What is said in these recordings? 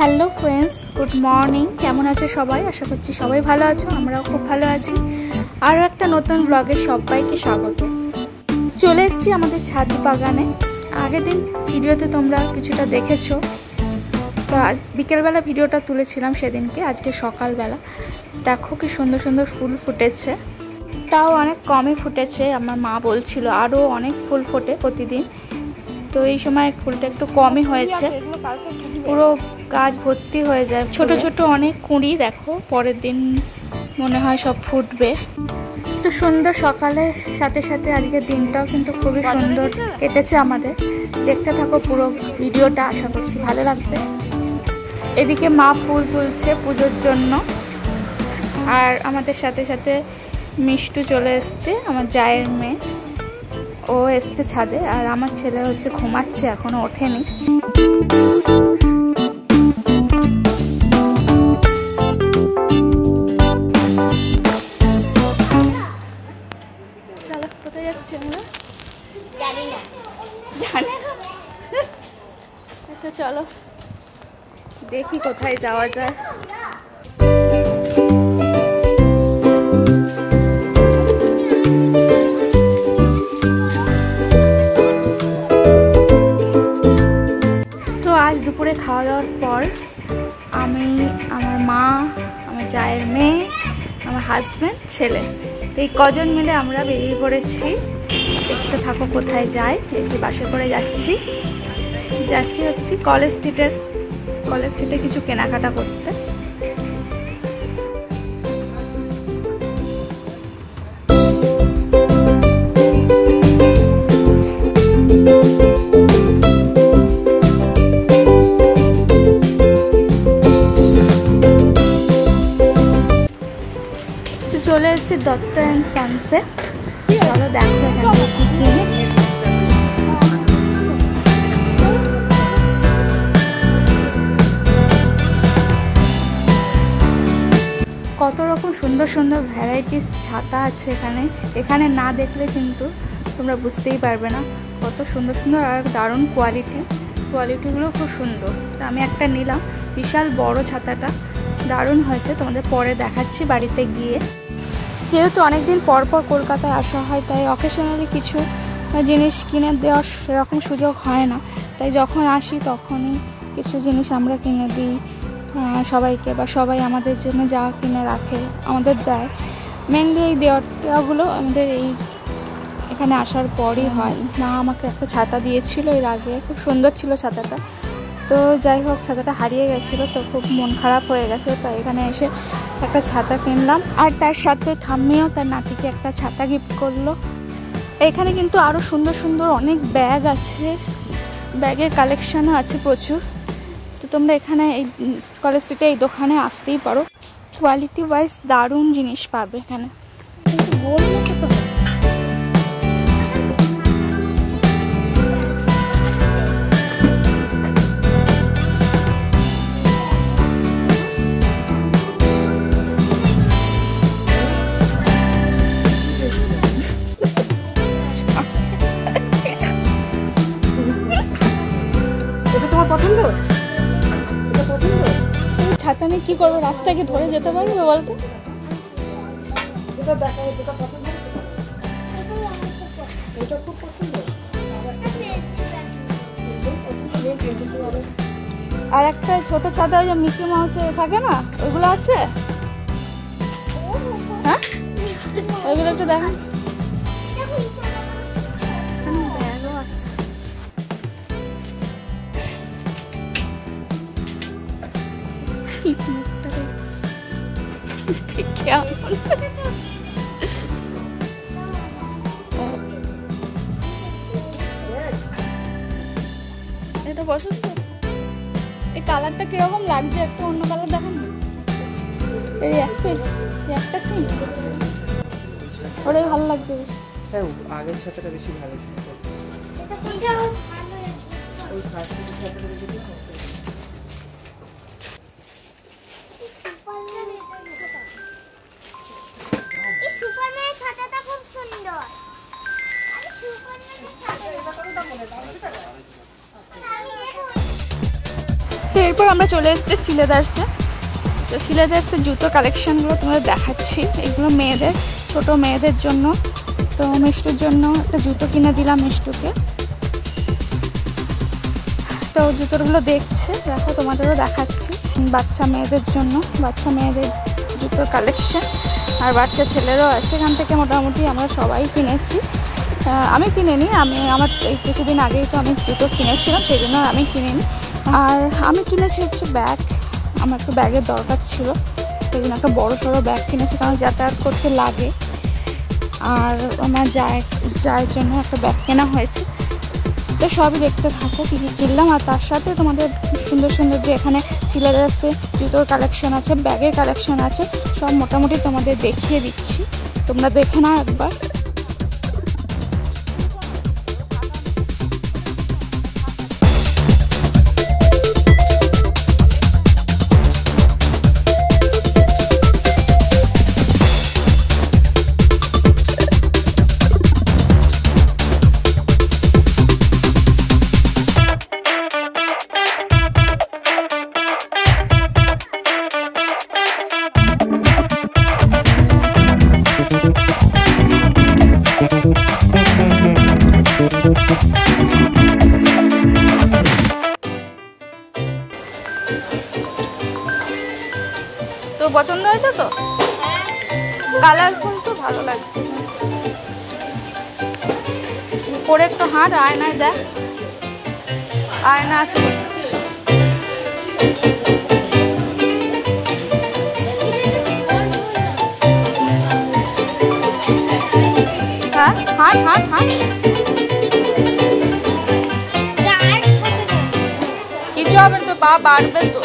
Hello friends, good morning. কেমন আছো সবাই? আশা করছি সবাই ভালো আছো, আমরাও খুব ভালো আছি। আরও একটা নতুন ব্লগে সবাইকে স্বাগত। চলে এসেছি আমাদের ছাদ বাগানে। আগের দিন ভিডিওতে তোমরা কিছুটা দেখেছো, তো আজ বিকেলবেলা ভিডিওটা তুলেছিলাম সেদিনকে। আজকে সকালবেলা দেখো কি সুন্দর সুন্দর ফুল ফুটেছে, তাও অনেক কমই ফুটেছে। আমার মা বলছিল আরও অনেক ফুল ফোটে প্রতিদিন, তো এই সময় ফুলটা একটু কমই হয়েছে। পুরো গাছ ভর্তি হয়ে যায় ছোট ছোট অনেক কুঁড়ি। দেখো পরের দিন মনে হয় সব ফুটবে। তো সুন্দর সকালের সাথে সাথে আজকের দিনটাও কিন্তু খুবই সুন্দর কেটেছে আমাদের। দেখতে থাকো পুরো ভিডিওটা, আশা করছি ভালো লাগবে। এদিকে মা ফুল তুলছে পুজোর জন্য, আর আমাদের সাথে সাথে মিষ্টু চলে এসছে, আমার জায়ের মেয়ে। ও এসছে ছাদে, আর আমার ছেলে হচ্ছে ঘুমাচ্ছে, এখনো ওঠেনি। চলো, কোথায় যাচ্ছে আমরা? জানি না। আচ্ছা চলো দেখি কোথায় যাওয়া যায়। আজ দুপুরে খাওয়া দাওয়ার পর আমি, আমার মা, আমার জায়ের মেয়ে, আমার হাজব্যান্ড, ছেলে, এই কজন মিলে আমরা বেরিয়ে পড়েছি। দেখতে থাকো কোথায় যাই। একটি বাসে করে যাচ্ছি হচ্ছে কলেজ স্ট্রিটে কিছু কেনাকাটা করতে। চলে এসেছি দত্ত অ্যান্ড সন্সে। চলো দেখো এখানে কি কিনে। কত রকম সুন্দর সুন্দর ভ্যারাইটিস ছাতা আছে এখানে না দেখলে কিন্তু তোমরা বুঝতেই পারবে না কত সুন্দর সুন্দর, আর দারুণ কোয়ালিটিগুলো খুব সুন্দর। তো আমি একটা নিলাম, বিশাল বড় ছাতাটা, দারুণ হয়েছে। তোমাদের পরে দেখাচ্ছি বাড়িতে গিয়ে। যেহেতু অনেকদিন পর পর কলকাতায় আসা হয়, তাই অকেশনালি কিছু জিনিস কিনে দেওয়ার সেরকম সুযোগ হয় না। তাই যখন আসি তখনই কিছু জিনিস আমরা কিনে দিই সবাইকে, বা সবাই আমাদের জন্য যা কিনে রাখে আমাদের দেয়। মেনলি এই দেওয়াগুলো আমাদের এখানে আসার পরই হয়। মা আমাকে একটা ছাতা দিয়েছিল এর আগে, খুব সুন্দর ছিল ছাতাটা। তো যাই হোক, ছাতাটা হারিয়ে গেছিলো, তো খুব মন খারাপ হয়ে গেছিলো। তো এখানে এসে একটা ছাতা কিনলাম, আর তার সাথে ঠাম্মিও তার নাতিকে একটা ছাতা গিফট করলো। এখানে কিন্তু আরও সুন্দর সুন্দর অনেক ব্যাগ আছে, ব্যাগের কালেকশানও আছে প্রচুর। তো তোমরা এখানে এই কলেজ স্ট্রিটে এই দোকানে আসতেই পারো। কোয়ালিটি ওয়াইজ দারুণ জিনিস পাবে এখানে। ছাতা নিয়ে কি করবো? রাস্তায় কি ধরে যেতে পারবে বলতো? আর একটা ছোট ছাতা ওই যে মিকি মাউসে থাকে না, ওইগুলো আছে? হ্যাঁ, ওইগুলো একটু দেখেন। এটা পছন্দ? এই কালারটা কিরকম লাগছে? একটু অন্য কালার দেখান। এই একটা সিন ওটাই ভালো লাগছে বেশি। হ্যাঁ, আগের ছাতাটা বেশি ভালো ছিল। ছাতাটা খুব সুন্দর। এরপর আমরা চলে এসেছি সিলেদার্সে। তো সিলেদার্সের জুতোর কালেকশানগুলো তোমাদের দেখাচ্ছি। এগুলো মেয়েদের, ছোটো মেয়েদের জন্য। তো মিষ্টুর জন্য একটা জুতো কিনে দিলাম মিষ্টুকে। তো জুতোগুলো দেখছে, দেখো তোমাদেরও দেখাচ্ছি। বাচ্চা মেয়েদের জন্য, বাচ্চা মেয়েদের জুতোর কালেকশান, আর বাচ্চা ছেলেরও আছে। এখান থেকে মোটামুটি আমরা সবাই কিনেছি। আমি কিনে নিই, আমার এই কিছুদিন আগেই তো আমি জুতো কিনেছিলাম, সেই জন্য আমি কিনে নিই। আর আমি কিনেছি হচ্ছে ব্যাগ, আমার একটু ব্যাগের দরকার ছিল, সেই জন্য একটা বড়ো সড়ো ব্যাগ কিনেছি, কারণ যাতায়াত করতে লাগে। আর আমার যার জন্য একটা ব্যাগ কেনা হয়েছে। তো সবই দেখতে থাকো কী কী কিনলাম। আর তার সাথে তোমাদের সুন্দর সুন্দর যে এখানে সিলেদার্সে জুতোর কালেকশন আছে, ব্যাগের কালেকশন আছে, সব মোটামুটি তোমাদের দেখিয়ে দিচ্ছি, তোমরা দেখে নাও একবার। তো পছন্দ হয়েছে তো? কালারফুল তো ভালো লাগছে। পরে একটু হাঁট, আয়নায় দেখ, আয়না আছে। হ্যাঁ, হাঁট হাঁট হাঁট। কিছু হবে তো, পা বাড়বে তো।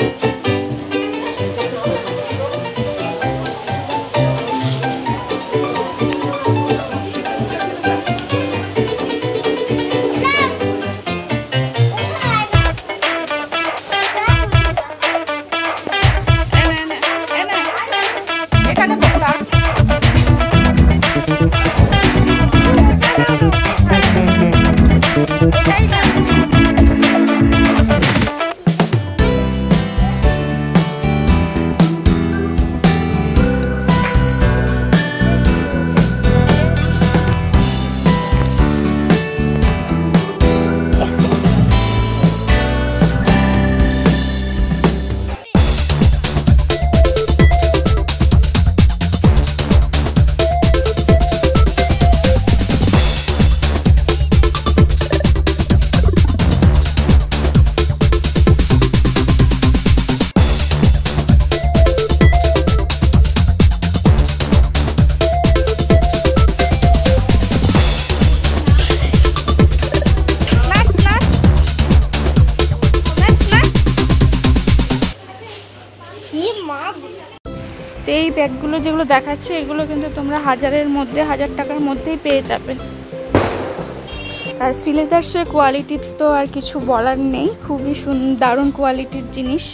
এই ব্যাগগুলো যেগুলো দেখাচ্ছে, এগুলো কিন্তু তোমরা 1000 টাকার মধ্যেই পেয়ে যাবে। আর সিলেদার্সের কোয়ালিটির তো আর কিছু বলার নেই, খুবই দারুণ কোয়ালিটির জিনিস।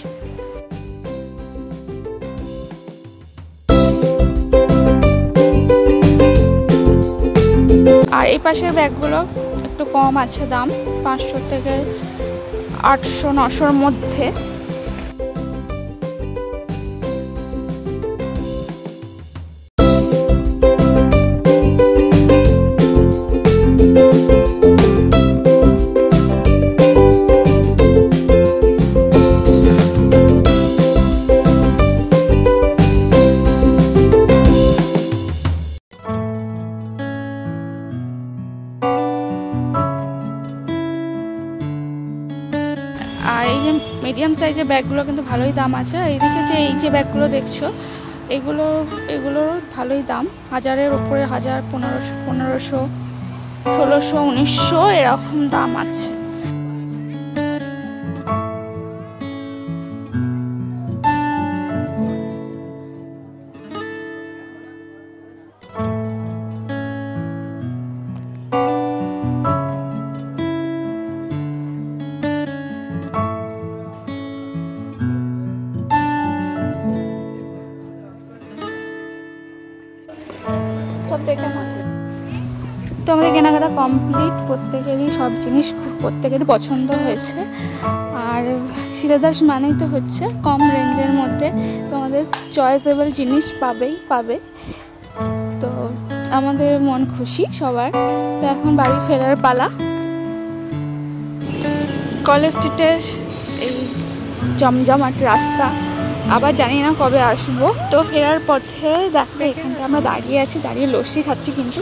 আর এই পাশের ব্যাগগুলো একটু কম আছে দাম, 500 থেকে 800-900-র মধ্যে। আর এই যে মিডিয়াম সাইজের ব্যাগগুলো কিন্তু ভালোই দাম আছে। আর এইদিকে যে এই যে ব্যাগগুলো দেখছো, এগুলোর ভালোই দাম, 1000-এর উপরে, 1000, 1500, 1600, 1900 এরকম দাম আছে। তো আমাদের কেনাকাটা কমপ্লিট, প্রত্যেকেরই সব জিনিস প্রত্যেকেরই পছন্দ হয়েছে। আর আর শিলাদাস মানেই তো হচ্ছে কম রেঞ্জের মধ্যে তোমাদের চয়েসেবল জিনিস পাবে। তো আমাদের মন খুশি সবার। তো এখন বাড়ি ফেরার পালা। কলেজ স্ট্রিটের এই জমজমাট রাস্তা, আবার জানি না কবে আসবো। তো ফেরার পথে দেখো এখানটা আমরা দাঁড়িয়ে আছি, দাঁড়িয়ে লস্যি খাচ্ছি। কিন্তু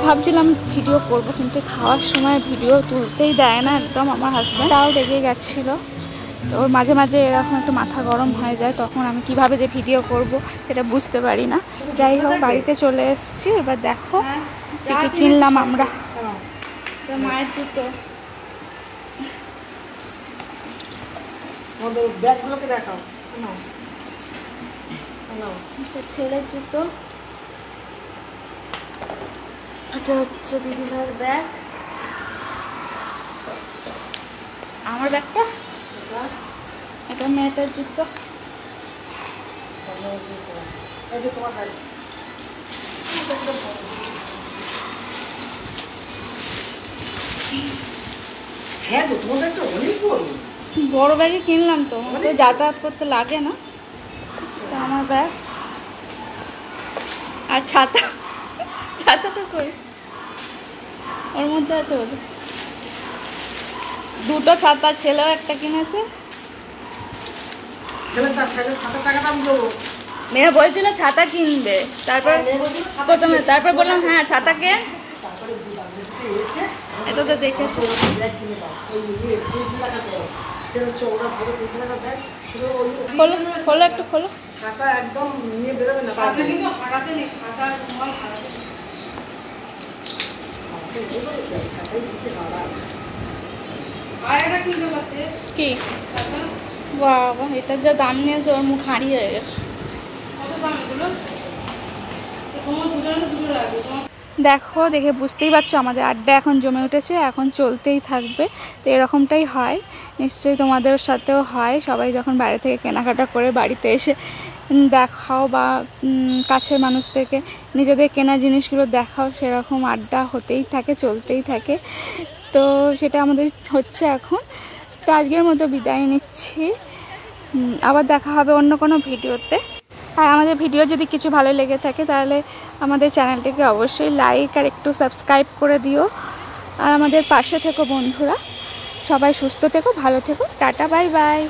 ভাবছিলাম ভিডিও করব, কিন্তু খাওয়ার সময় ভিডিও তুলতেই দেয় না একদম আমার হাজব্যান্ড। তাও রেগে গেছিলো। তো ওর মাঝে মাঝে এরকম একটু মাথা গরম হয়ে যায়, তখন আমি কিভাবে যে ভিডিও করব সেটা বুঝতে পারি না। যাই হোক বাড়িতে চলে এসেছি। এবার দেখো কি কি কিনলাম আমরা। মায়ের জুতো, ব্যাগগুলোকে দেখাও। ছেলের জুতো, এটা হচ্ছে দিদিভাইয়ের ব্যাগ, আমার ব্যাগটা, এটা মেয়েটার জুতো, হ্যাঁ তো তোমাদের তো অনেক বড় ব্যাগে কিনলাম। তো তো যাতায়াত করতে লাগে না। তো আমার ব্যাগ আর ছাতা, ছাতাটা কই, ওর মধ্যে আছে বোধহয়। দুটো ছাতা, ছেলেও একটা কিনেছে। মেয়ে বলছিল ছাতা কিনবে, তারপর প্রথমে তারপর বললাম হ্যাঁ ছাতা কে, এটা তো দেখেছি। খোলো খোলো, একটু খোলো। ছাতা একদম নিয়ে বেরোবে না, ছাতা কিন্তু হারাতে নেই, ছাতা রুমাল হারাতে নেই। ছাতাই দিছে বাবা। আর এটা কিনতে পারতে কি বাবা, এটার যা দাম নিয়েছে ওর মুখ হারিয়ে হয়ে গেছে। কত দাম এগুলো? তোমার দুজনে তো দুটো লাগবে। দেখো, দেখে বুঝতেই পারছো আমাদের আড্ডা এখন জমে উঠেছে, এখন চলতেই থাকবে। তো এরকমটাই হয়, নিশ্চয়ই তোমাদের সাথেও হয়। সবাই যখন বাইরে থেকে কেনাকাটা করে বাড়িতে এসে দেখাও বা কাছের মানুষ থেকে নিজেদের কেনা জিনিসগুলো দেখাও, সেরকম আড্ডা হতেই থাকে, চলতেই থাকে। তো সেটা আমাদের হচ্ছে এখন। তো আজকের মতো বিদায় নিচ্ছি, আবার দেখা হবে অন্য কোনো ভিডিওতে। আর আমাদের ভিডিও যদি কিছু ভালো লেগে থাকে তাহলে আমাদের চ্যানেলটিকে অবশ্যই লাইক আর একটু সাবস্ক্রাইব করে দিও। আর আমাদের পাশে থেকো বন্ধুরা। সবাই সুস্থ থেকো, ভালো থেকো, টাটা, বাই বাই।